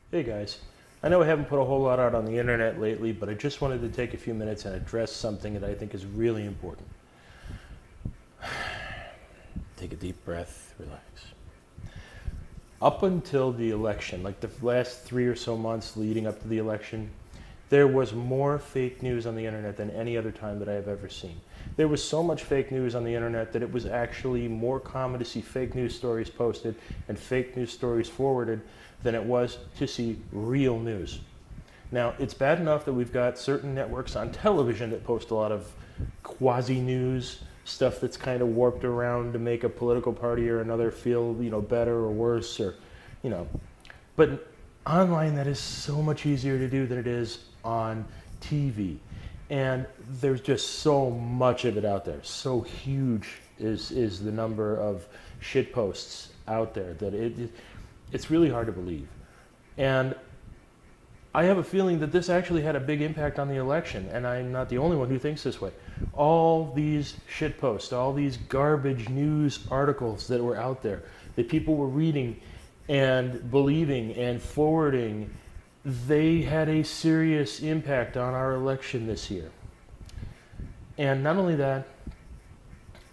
Hey guys, I know I haven't put a whole lot out on the internet lately, but I just wanted to take a few minutes and address something that I think is really important. Take a deep breath, relax. Up until the election, like the last 3 or so months leading up to the election, there was more fake news on the internet than any other time that I have ever seen. There was so much fake news on the internet that it was actually more common to see fake news stories posted and fake news stories forwarded than it was to see real news. Now, it's bad enough that we've got certain networks on television that post a lot of quasi-news, stuff that's kind of warped around to make a political party or another feel, better or worse, or, you know. But online, that is so much easier to do than it is on TV. And there's just so much of it out there. So huge is the number of shit posts out there that it's really hard to believe. And I have a feeling that this actually had a big impact on the election, and I'm not the only one who thinks this way. All these shit posts, all these garbage news articles that were out there, that people were reading and believing and forwarding, they had a serious impact on our election this year. And not only that,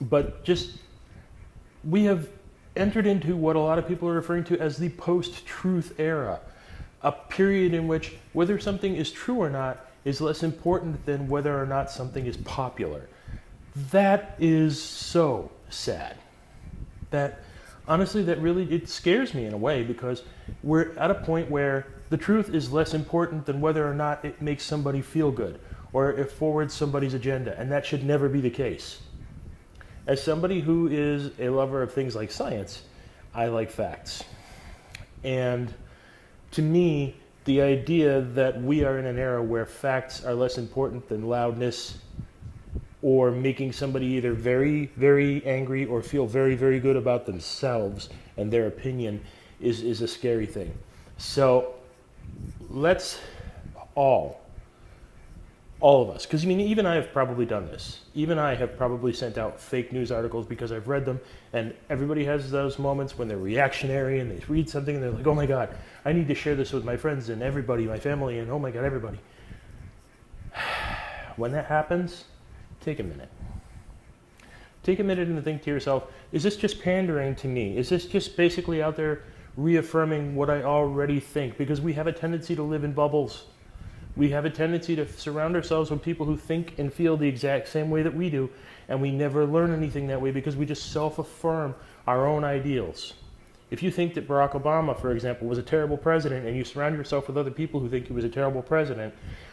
but just we have entered into what a lot of people are referring to as the post-truth era, a period in which whether something is true or not is less important than whether or not something is popular. That is so sad. That honestly, that really, it scares me in a way, because we're at a point where the truth is less important than whether or not it makes somebody feel good or it forwards somebody's agenda, and that should never be the case. As somebody who is a lover of things like science, I like facts. And to me, the idea that we are in an era where facts are less important than loudness or making somebody either very, very angry or feel very, very good about themselves and their opinion is a scary thing. So let's all of us, because even I have probably done this. Even I have probably sent out fake news articles because I've read them, and everybody has those moments when they're reactionary and they read something and they're like, oh my God, I need to share this with my friends and everybody, my family, and oh my God, everybody. When that happens, take a minute. Take a minute and think to yourself, is this just pandering to me? Is this just basically out there reaffirming what I already think? Because we have a tendency to live in bubbles. We have a tendency to surround ourselves with people who think and feel the exact same way that we do, and we never learn anything that way because we just self-affirm our own ideals. If you think that Barack Obama, for example, was a terrible president, and you surround yourself with other people who think he was a terrible president,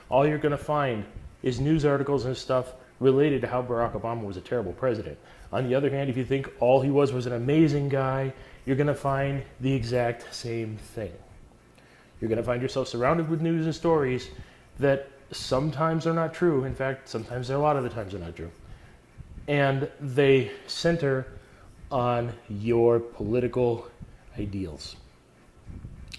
all you're going to find is news articles and stuff related to how Barack Obama was a terrible president. On the other hand, if you think all he was an amazing guy, you're going to find the exact same thing. You're going to find yourself surrounded with news and stories that sometimes are not true. In fact, sometimes a lot of the times they're not true. And they center on your political ideals.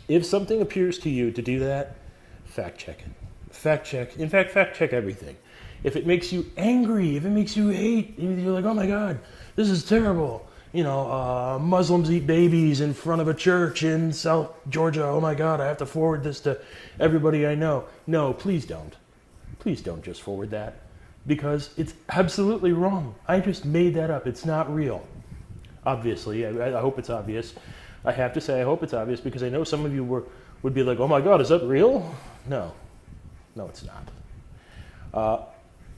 If something appears to you to do that, fact check it. Fact check. In fact, fact check everything. If it makes you angry, if it makes you hate, you're like, oh my God, this is terrible. Muslims eat babies in front of a church in South Georgia. Oh my God, I have to forward this to everybody I know. No, please don't. Please don't just forward that, because it's absolutely wrong. I just made that up. It's not real. Obviously, I hope it's obvious. I have to say I hope it's obvious, because I know some of you would be like, oh my God, is that real? No, it's not.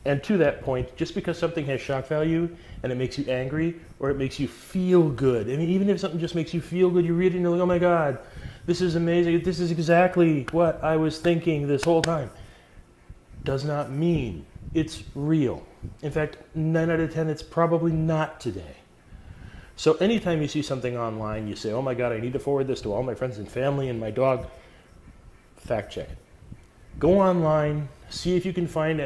And to that point, just because something has shock value and it makes you angry or it makes you feel good, I mean, even if something just makes you feel good, you read it and you're like, oh my God, this is amazing. This is exactly what I was thinking this whole time. Does not mean it's real. In fact, 9 out of 10, it's probably not today. So anytime you see something online, you say, oh my God, I need to forward this to all my friends and family and my dog, fact check it. Go online, see if you can find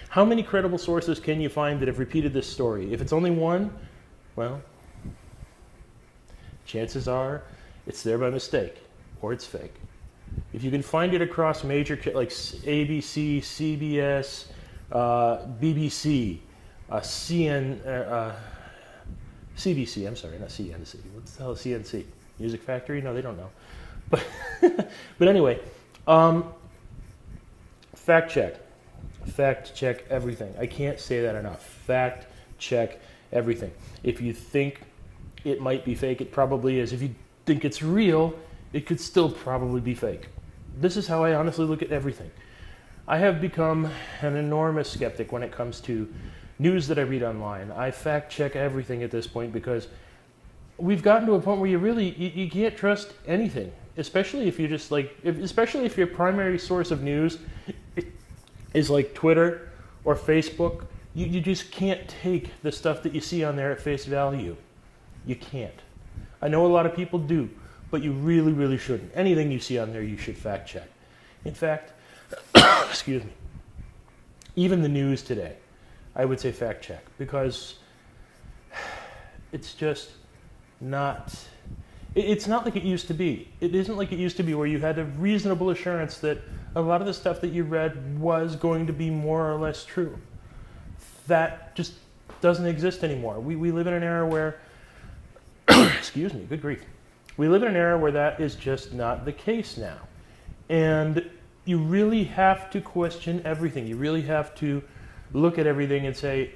how many credible sources can you find that have repeated this story? If it's only one, well, chances are it's there by mistake or it's fake. If you can find it across major, like ABC, CBS, BBC, CBC, I'm sorry, not CNC. What the hell is CNC? Music Factory? No, they don't know. But, but anyway, fact check. Fact check everything. I can't say that enough. Fact check everything. If you think it might be fake, it probably is. If you think it's real, it could still probably be fake. This is how I honestly look at everything. I have become an enormous skeptic when it comes to news that I read online. I fact check everything at this point because we've gotten to a point where you can't trust anything, especially if you just especially if your primary source of news is like Twitter or Facebook. You just can't take the stuff that you see on there at face value. You can't. I know a lot of people do, but you really, really shouldn't. Anything you see on there, you should fact check. In fact, excuse me, even the news today, I would say fact check, because it's just not, it's not like it used to be. It isn't like it used to be where you had a reasonable assurance that a lot of the stuff that you read was going to be more or less true. That just doesn't exist anymore. We live in an era where, excuse me, good grief. We live in an era where that is just not the case now. And you really have to question everything. You really have to look at everything and say,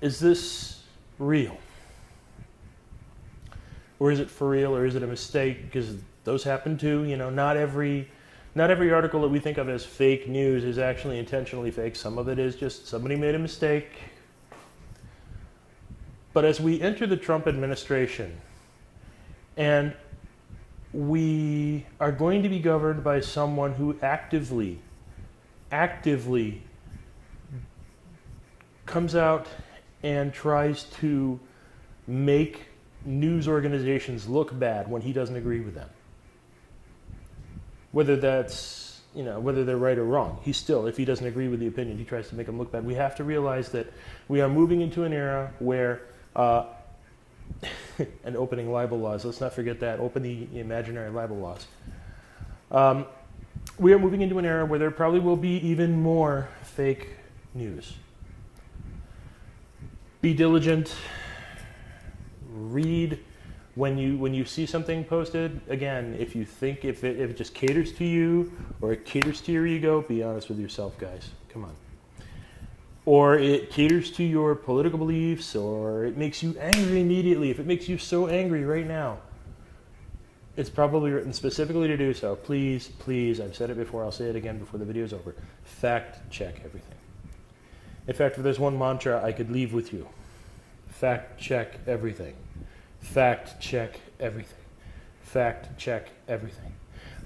is this real? Or is it for real, or is it a mistake? Because those happen too. You know, not every article that we think of as fake news is actually intentionally fake. Some of it is just somebody made a mistake. But as we enter the Trump administration, and we are going to be governed by someone who actively comes out and tries to make news organizations look bad when he doesn't agree with them. Whether that's, whether they're right or wrong. He still, if he doesn't agree with the opinion, he tries to make them look bad. We have to realize that we are moving into an era where, and opening libel laws, let's not forget that, open the imaginary libel laws. We are moving into an era where there probably will be even more fake news. Be diligent, read. When you see something posted, again, if you think if it just caters to you or it caters to your ego, be honest with yourself, guys. Come on. Or it caters to your political beliefs, or it makes you angry immediately. If it makes you so angry right now, it's probably written specifically to do so. Please, please, I've said it before, I'll say it again before the video's over. Fact check everything. In fact, if there's one mantra I could leave with you, fact check everything. Fact check everything. Fact check everything.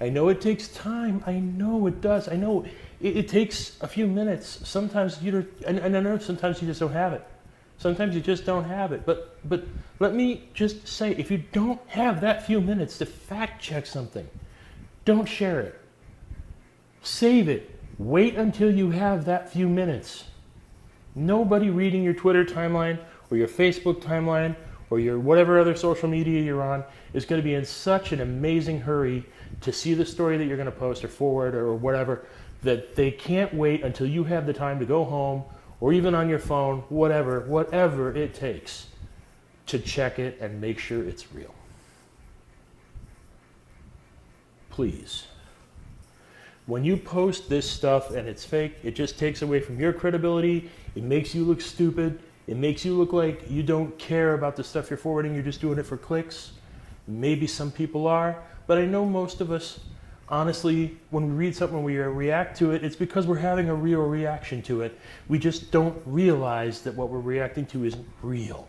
I know it takes time. I know it does. I know it takes a few minutes. Sometimes and I know sometimes you just don't have it. Sometimes you just don't have it. But let me just say, if you don't have that few minutes to fact check something, don't share it. Save it. Wait until you have that few minutes. Nobody reading your Twitter timeline or your Facebook timeline or your whatever other social media you're on is going to be in such an amazing hurry to see the story that you're going to post or forward or whatever, that they can't wait until you have the time to go home or even on your phone, whatever it takes to check it and make sure it's real. Please. When you post this stuff and it's fake, it just takes away from your credibility. It makes you look stupid. It makes you look like you don't care about the stuff you're forwarding. You're just doing it for clicks. Maybe some people are, but I know most of us, honestly, when we read something, when we react to it, it's because we're having a real reaction to it. We just don't realize that what we're reacting to isn't real.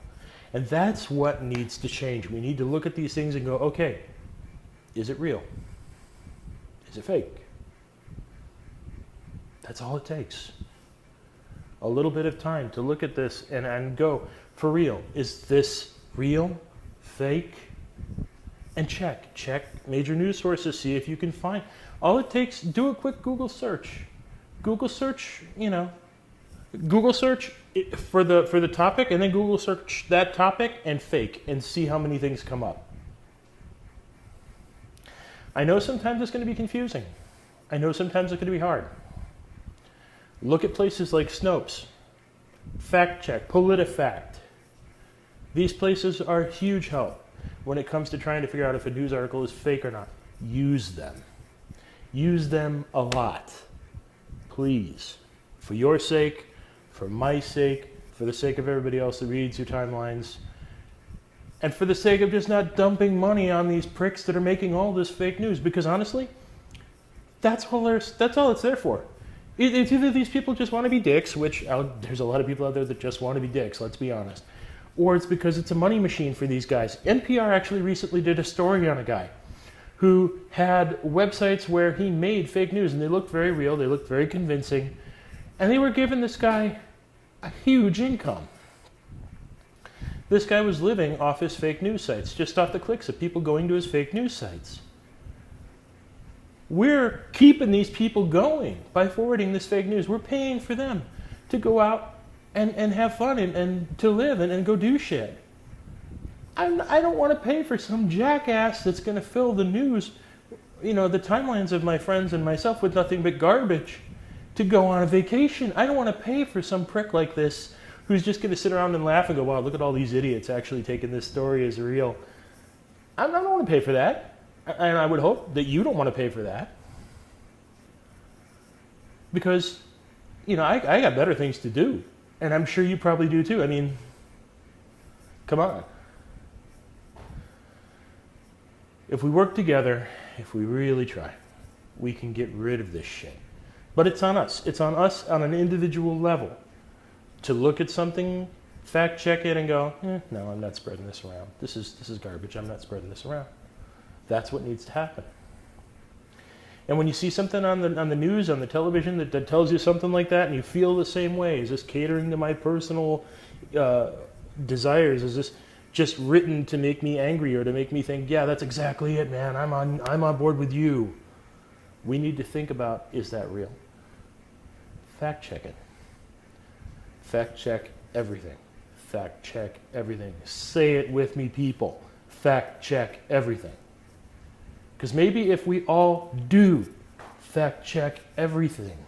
And that's what needs to change. We need to look at these things and go, okay, is it real? Is it fake? That's all it takes. A little bit of time to look at this and go, for real, is this real, fake? And check major news sources, see if you can find. All it takes, do a quick Google search. Google search, Google search for the topic, and then Google search that topic and fake, and see how many things come up. I know sometimes it's going to be confusing. I know sometimes it's going to be hard. Look at places like Snopes, Fact Check, PolitiFact. These places are huge help when it comes to trying to figure out if a news article is fake or not. use them. Use them a lot. Please. For your sake, for my sake, for the sake of everybody else that reads your timelines, and for the sake of just not dumping money on these pricks that are making all this fake news. Because honestly, that's all it's there for. It's either these people just want to be dicks, which there's a lot of people out there that just want to be dicks, let's be honest, or it's because it's a money machine for these guys. NPR actually recently did a story on a guy who had websites where he made fake news, and they looked very real, they looked very convincing, and they were giving this guy a huge income. This guy was living off his fake news sites, just off the clicks of people going to his fake news sites. We're keeping these people going by forwarding this fake news. We're paying for them to go out and have fun and to live and go do shit. I don't want to pay for some jackass that's going to fill the news, the timelines of my friends and myself with nothing but garbage to go on a vacation. I don't want to pay for some prick like this who's just going to sit around and laugh and go, wow, look at all these idiots actually taking this story as real. I don't want to pay for that. And I would hope that you don't want to pay for that. Because, I got better things to do. And I'm sure you probably do too. I mean, come on. If we work together, if we really try, we can get rid of this shit. But it's on us. It's on us on an individual level to look at something, fact check it, and go, no, I'm not spreading this around. This is garbage. I'm not spreading this around. That's what needs to happen. And when you see something on the news, on the television that tells you something like that, and you feel the same way, is this catering to my personal desires? Is this just written to make me angry or to make me think, yeah, that's exactly it, man. I'm on board with you. We need to think about, is that real? Fact check it. Fact check everything. Fact check everything. Say it with me, people. Fact check everything. Because maybe if we all do fact check everything,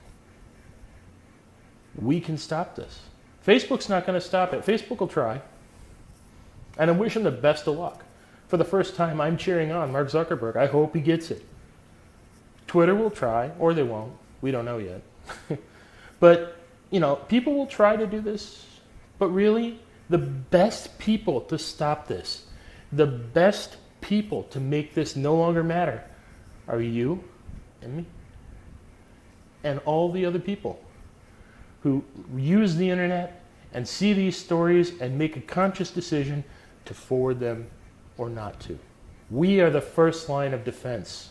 we can stop this. Facebook's not going to stop it. Facebook will try. And I wish him the best of luck. For the first time, I'm cheering on Mark Zuckerberg. I hope he gets it. Twitter will try, or they won't. We don't know yet. But, people will try to do this. But really, the best people to stop this, the best people to make this no longer matter, are you and me. And all the other people who use the internet and see these stories and make a conscious decision to forward them or not to. We are the first line of defense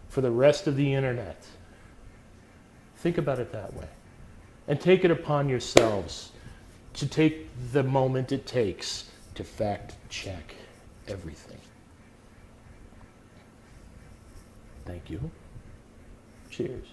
for the rest of the internet. Think about it that way. And take it upon yourselves to take the moment it takes to fact check everything. Thank you. Cheers.